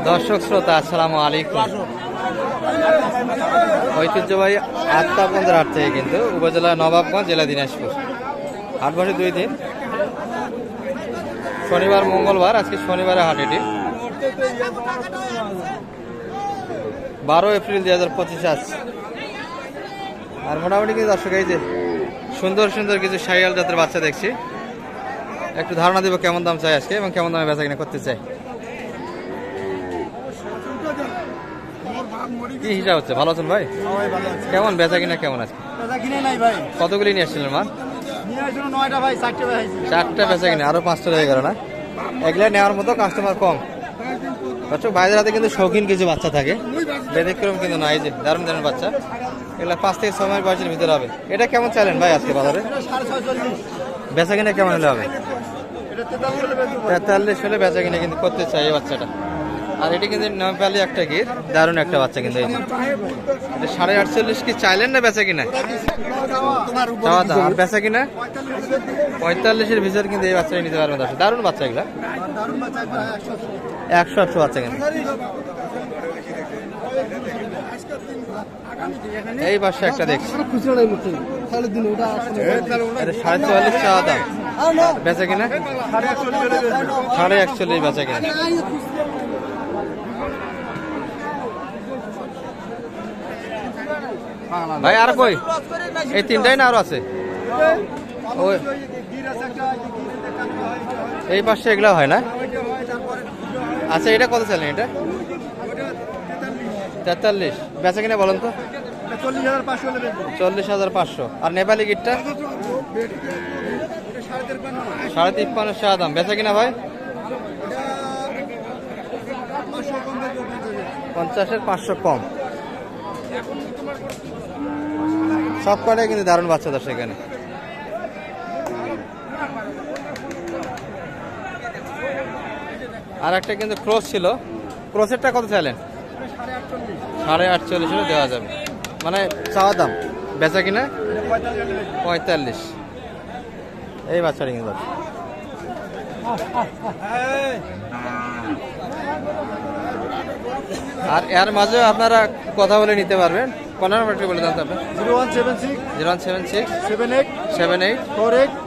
দর্শক শ্রোতা আসসালামু আলাইকুম। ঐতিহ্যবাহী আত্মাবন্ধের হাট থেকে কিন্তু উপজেলা নবাবগঞ্জ, জেলা দিনাজপুর। হাট বসে 2 দিন, শনিবার মঙ্গলবার। আজকে শনিবারের হাট এটি, 12 এপ্রিল 2025 আছে। আর মোটামুটি কিন্তু দর্শক এই যে সুন্দর সুন্দর কিছু শাহিওয়াল জাতের বাচ্চা দেখছি। একটু ধারণা দিব কেমন দাম চাই আজকে এবং কেমন দামে বেচা কিনা করতে চাই। কি হিসাব হচ্ছে? ভালো আছেন ভাই? কেমন বেচা কিনা কেমন আছে? কতগুলি নিয়ে আসছিলেন মা? 4টা বেচা কিনা, আরো 5টা হয়ে গেল না? এগুলা নেওয়ার মতো কাস্টমার কম। দর্শক ভাইদের হাতে কিন্তু শৌখিন কিছু বাচ্চা থাকে, ব্যতিক্রম কিন্তু না। এই যে দারুণ দারুণ বাচ্চা, এগুলা 5 থেকে 6 মাস বয়সের ভিতরে হবে। এটা কেমন চাইলেন ভাই আজকে বাজারে? বেচা কিনা কেমন হলে হবে? 43 হলে বেচা কিনা কিন্তু করতে চাই এই বাচ্চাটা। আর এটি কিন্তু নেপালি একটা গির, দারুণ একটা বাচ্চা কিন্তু। এই যে এটা 48.5 কি চাইলেন না বেচা কিনা? আর বেচা কিনা 45-এর ভিতরে কিন্তু এই বাচ্চাটা নিতে পারবেন। দারুণ বাচ্চা এগুলা, 180 বাচ্চা কিন্তু। এই পাশে একটা দেখছি 44.5 চাওয়া দাম, বেচা কিনা 41.5 বেচা কিনা। ভাই আর কই? এই 3টাই না আরো আছে? ওই এই পাশে এগুলা হয় না? আচ্ছা, এটা কত চাইলেন? এটা 43, বেচা কিনা বলেন তো? 40,500। আর নেপালি গিটটা 53.5 চাওয়া দাম, বেচা কিনা ভাই 50-এর 500 কম। সব কটাই কিন্তু দারুণ বাচ্চা দর্শক এখানে। আর একটা কিন্তু ক্রস ছিল, ক্রসেরটা কত চাইলেন? 48.5 হলে দেওয়া যাবে, মানে চাওয়া দাম। বেচা কিনা 45। এই বাচ্চাটা কিন্তু আর এর মাঝে আপনারা কথা বলে নিতে পারবেন। কোন নাম্বারটি বলে দেন তো আপনি? 0176 78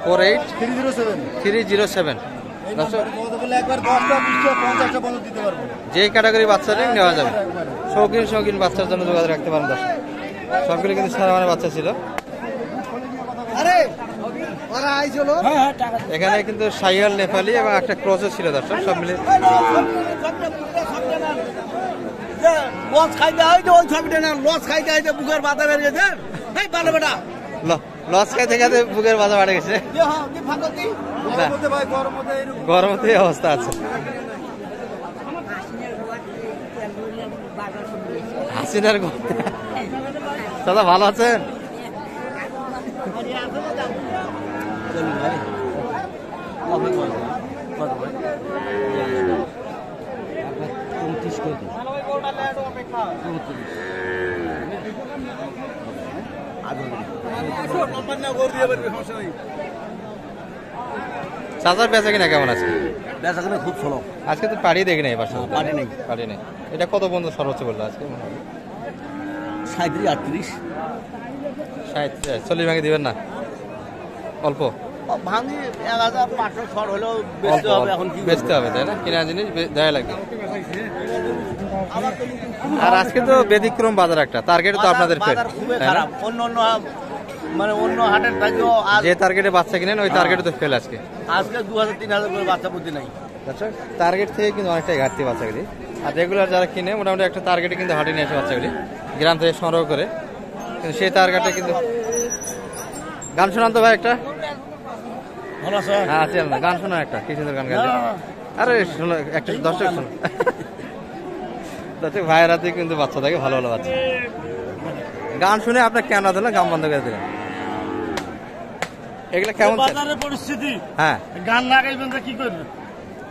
48 307। যে ক্যাটাগরি বাচ্চাটাই নেওয়া যাবে, শৌখিন বাচ্চার জন্য যোগাযোগ রাখতে পারেন। দর্শক সবগুলো কিন্তু সারা মানে বাচ্চা ছিল এখানে, কিন্তু শাহিওয়াল, নেপালি এবং একটা ক্রসও ছিল। দর্শক সব মিলে লস খাইতে খাইতে বুকের বাধা বাড়ে গেছে। গরমতে অবস্থা আছে। হাসিনার দাদা ভালো আছেন? চাচার বেচা কিনা কেমন আছে? বেচা কিনা খুব ভালো আজকে তো পাড়ি দেখি নাই, পাড়ি নেই। এটা কত বন্ধু সর্বোচ্চ বললো আজকে? 37-38। 40 ভাঙে দিবেন না? অল্প ভাঙি 1500 শর্ট হলেও বেচতে হবে, তাই না? কিনা জিনিস দেয়া লাগবে। আর আজকে তো ব্যতিক্রম বাজার একটা, টার্গেট তো আপনাদের অন্য হাটের থাকেও যে টার্গেটে বাচ্চা কিনেন ওই টার্গেটে তো ফেল। আজকে 2000-3000 করে বাচ্চা প্রতি নাই। আচ্ছা, টার্গেট থেকে কিন্তু অনেকটাই ঘাটতি বাচ্চাগুলি। আর রেগুলার যারা কিনে মোটামুটি একটা টার্গেটে কিন্তু হাটে নিয়ে আসে বাচ্চাগুলি, গ্রাম থেকে সংগ্রহ করে। কিন্তু সেই টার্গেটে কিন্তু গান শোনান তো ভাই একটা। ভালো আছে? হ্যাঁ আছে, গান শোনা একটা, কি সুন্দর গান গাইছে। আরে শোনো একটা, দর্শক শোনো। দর্শক ভাইয়ের হাতে কিন্তু বাচ্চা থাকে, ভালো ভালো বাচ্চা। গান শুনে আপনার ক্যামেরা দিলেন, গান বন্ধ করে দিলেন। এগুলা কেমন পরিস্থিতি? হ্যাঁ, গান না গাইবেন কি করবেন?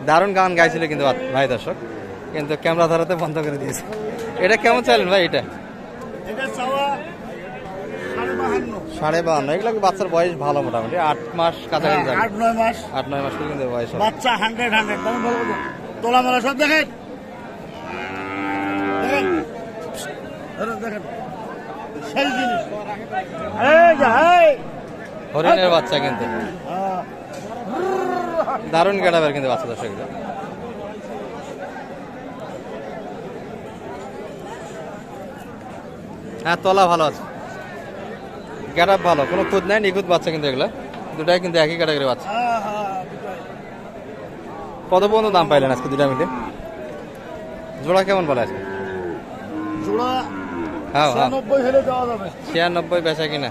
দারুণ গান গাইছিল কিন্তু ভাই দর্শক, কিন্তু ক্যামেরা ধরাতে বন্ধ করে দিয়েছে। এটা কেমন চাইলেন ভাই? এটা 52.5 এগুলো কি বাচ্চার বয়স ভালো মোটামুটি 8 মাস কাছাকাছি যাবে 8-9 মাস 8-9 মাস কিন্তু বয়স হবে। বাচ্চা 100 দাম বলবো তোলা মালা সব দেখেন দেখেন দেখেন সেই জিনিস এই যা এই হরিণের বাচ্চা কিন্তু দারুণ গেটাবের কিন্তু বাচ্চা দর্শক এগুলো। হ্যাঁ তলা ভালো আছে, গেটাপ ভালো, কোনো খুদ নাই, নিখুঁত বাচ্চা কিন্তু এগুলো দুটাই কিন্তু একই ক্যাটাগরি বাচ্চা। কত পর্যন্ত দাম পাইলেন আজকে দুটা মিলে? জোড়া কেমন বলে আজকে? জোড়া হ্যাঁ 96 হলে দেওয়া যাবে। 96 বেচা কিনা?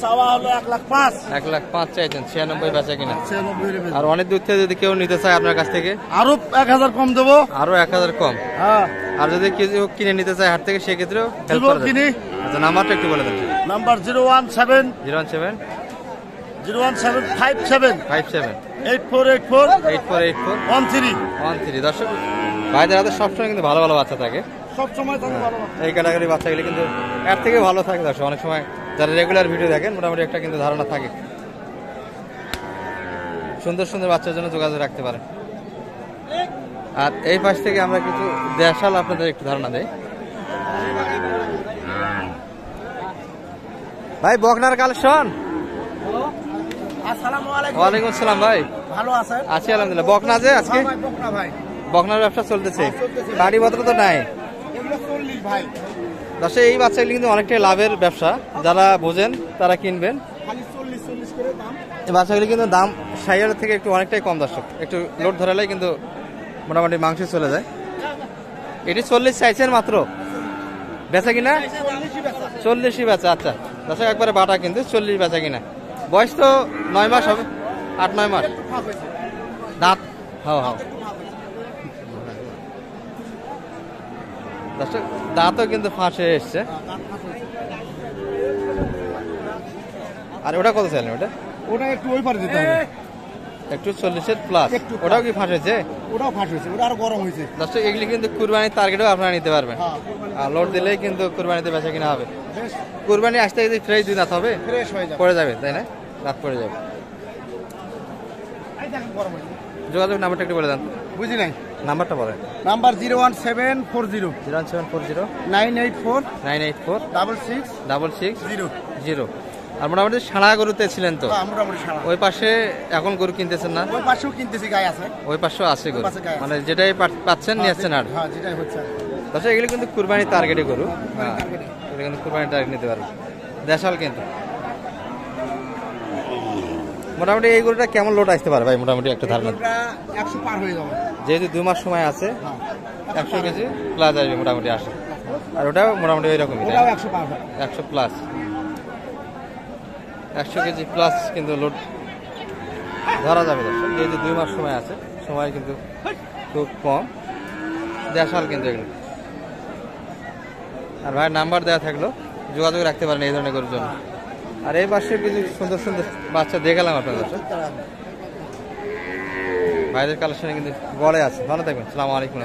চাওয়া হলো 1,05,000 1,05,000 চাইছেন, 96 বেচা কিনা। 96 হলে আর অনেক দূর থেকে যদি কেউ নিতে চায় আপনার কাছ থেকে আরো 1000 কম দেবো। আরো 1000 কম। হ্যাঁ আর যদি কেউ কিনে নিতে চায় হাট থেকে সেক্ষেত্রেও হেল্প করে কিনি। আচ্ছা নাম্বারটা একটু বলে দেন। নাম্বার 017 017 57 57 8484 8484 13 দর্শক ভাইদের হাতে সবসময় কিন্তু ভালো ভালো বাচ্চা থাকে, সব সময় থাকে ভালো। এই ক্যাটাগরি বাচ্চাগুলি কিন্তু এর থেকে ভালো থাকে দর্শক। অনেক সময় যারা রেগুলার ভিডিও দেখেন মোটামুটি একটা কিন্তু ধারণা থাকে। সুন্দর সুন্দর বাচ্চার জন্য যোগাযোগ রাখতে পারেন। আর এই পাশ থেকে আমরা কিছু দেশাল আপনাদের একটু ধারণা দেই। ভাই বকনার কালেকশন। আসসালামু আলাইকুম। ওয়ালাইকুম আসসালাম ভাই, ভালো আছেন? আছি আলহামদুলিল্লাহ। বকনা যে আজকে ভাই বকনা ভাই বকনার ব্যবসা চলতেছে, গাড়ি পত্র তো নাই এগুলো 40 ভাই, দর্শক। এই বাচ্চাগুলি কিন্তু অনেকটাই লাভের ব্যবসা, যারা বোঝেন তারা কিনবেন। খালি 40 করে দাম। এই বাচ্চাগুলি কিন্তু দাম 60,000 থেকে একটু অনেকটাই কম দর্শক। একটু লোড ধরালেই কিন্তু মোটামুটি মাংস চলে যায়। এটি 40 চাইছেন মাত্র, বেচা কিনা 40ই বেচা। আচ্ছা দর্শক একবারে বাটা কিন্তু 40 বেচা কিনা। বয়স তো 9 মাস হবে, 8-9 মাস। দাঁত হাও হাও দর্শক, দাঁতও কিন্তু ফাঁসে এসছে। আর ওটা কত চাইলেন? ওটা একটু ওই পারে যেতে হবে, একটু 40-এর প্লাস। ওটাও কি ফাঁসেছে? ওটাও ফাঁস হয়েছে, ওটা আরো গরম হয়েছে। দর্শক এগুলি কিন্তু কুরবানির টার্গেটও আপনারা নিতে পারবেন। হ্যাঁ আর লোড দিলেই কিন্তু কুরবানিতে বেচা কিনা হবে। বেশ কুরবানি আসতে যদি ফ্রেশ দুই দাঁত হবে ফ্রেশ হয়ে যাবে। পড়ে যাবে, তাই না? দাঁত পড়ে যাবে। এই দেখেন গরম হয়েছে। যোগাযোগ নাম্বারটা একটু বলে দেন। বুঝি নাই। নাম্বারটা বলেন। নাম্বার 01740 01740 984 984 66 66 0। 0। আর মোটামুটি সারা গরুতে ছিলেন তো? মোটামুটি সারা। ওই পাশে এখন গরু কিনতেছেন না? ওই পাশেও কিনতেছি, গায়ে আছে। ওই পাশেও আছে গরু, পাশে গায়ে আছে। মানে যেটাই পাচ্ছেন নিয়ে আসছেন। আর হ্যাঁ যেটাই হচ্ছে। তাছাড়া এগুলো কিন্তু কুরবানির টার্গেটে গরু। হ্যাঁ এগুলো কিন্তু কুরবানির টার্গেট নিতে পারবে, দেশাল কিন্তু। মোটামুটি এই গরুটা কেমন লোড আসতে পারে ভাই? মোটামুটি একটা ধারণা। 100 পার হয়ে যাবে। যেহেতু 2 মাস সময় আছে, 100 কেজি প্লাস আসবে মোটামুটি আসে। আর ওটাও মোটামুটি ওই রকমই, ওটাও 100 পার হয়। 100 প্লাস, 100 কেজি প্লাস কিন্তু লোড ধরা যাবে দর্শক। যেহেতু 2 মাস সময় আছে, সময় কিন্তু খুব কম, দেশাল কিন্তু এগুলো। আর ভাই নাম্বার দেওয়া থাকলো, যোগাযোগ রাখতে পারেন এই ধরনের গরুর জন্য। আর এই পাশে কিছু সুন্দর সুন্দর বাচ্চা দেখালাম আপনাদের দর্শক। ভাইদের কালেকশনে কিন্তু গড়ে আছে। ভালো থাকবেন, আসসালামু আলাইকুম।